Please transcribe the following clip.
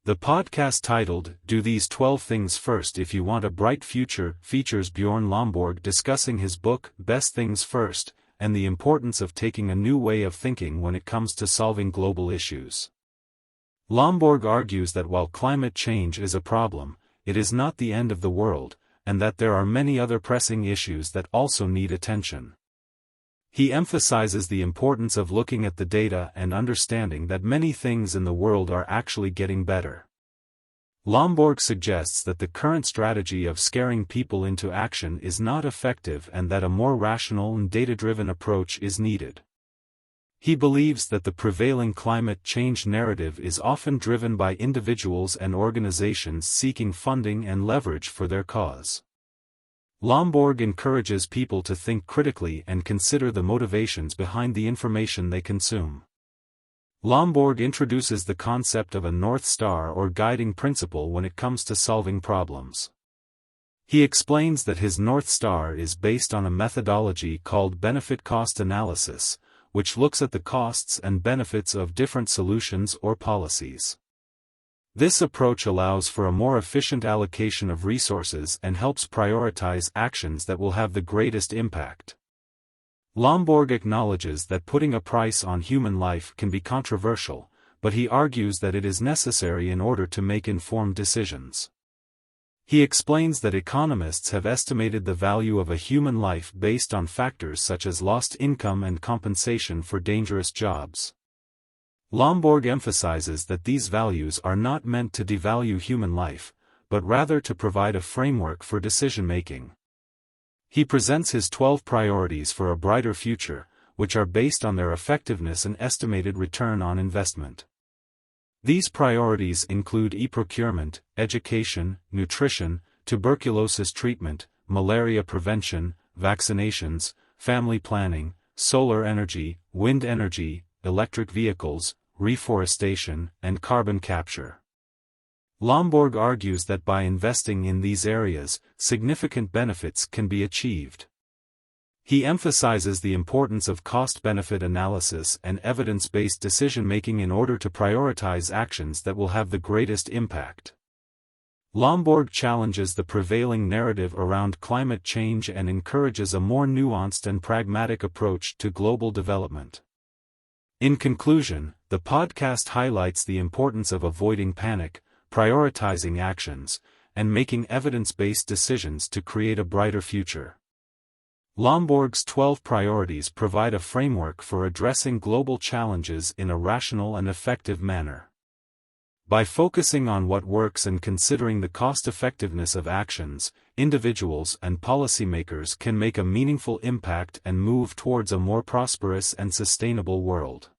The podcast titled, Do These 12 Things First If You Want a Bright Future, features Bjorn Lomborg discussing his book, Best Things First, and the importance of taking a new way of thinking when it comes to solving global issues. Lomborg argues that while climate change is a problem, it is not the end of the world, and that there are many other pressing issues that also need attention. He emphasizes the importance of looking at the data and understanding that many things in the world are actually getting better. Lomborg suggests that the current strategy of scaring people into action is not effective and that a more rational and data-driven approach is needed. He believes that the prevailing climate change narrative is often driven by individuals and organizations seeking funding and leverage for their cause. Lomborg encourages people to think critically and consider the motivations behind the information they consume. Lomborg introduces the concept of a North Star or guiding principle when it comes to solving problems. He explains that his North Star is based on a methodology called benefit-cost analysis, which looks at the costs and benefits of different solutions or policies. This approach allows for a more efficient allocation of resources and helps prioritize actions that will have the greatest impact. Lomborg acknowledges that putting a price on human life can be controversial, but he argues that it is necessary in order to make informed decisions. He explains that economists have estimated the value of a human life based on factors such as lost income and compensation for dangerous jobs. Lomborg emphasizes that these values are not meant to devalue human life, but rather to provide a framework for decision-making. He presents his 12 priorities for a brighter future, which are based on their effectiveness and estimated return on investment. These priorities include e-procurement, education, nutrition, tuberculosis treatment, malaria prevention, vaccinations, family planning, solar energy, wind energy, electric vehicles, reforestation, and carbon capture. Lomborg argues that by investing in these areas, significant benefits can be achieved. He emphasizes the importance of cost-benefit analysis and evidence-based decision-making in order to prioritize actions that will have the greatest impact. Lomborg challenges the prevailing narrative around climate change and encourages a more nuanced and pragmatic approach to global development. In conclusion, the podcast highlights the importance of avoiding panic, prioritizing actions, and making evidence-based decisions to create a brighter future. Lomborg's 12 priorities provide a framework for addressing global challenges in a rational and effective manner. By focusing on what works and considering the cost-effectiveness of actions, individuals and policymakers can make a meaningful impact and move towards a more prosperous and sustainable world.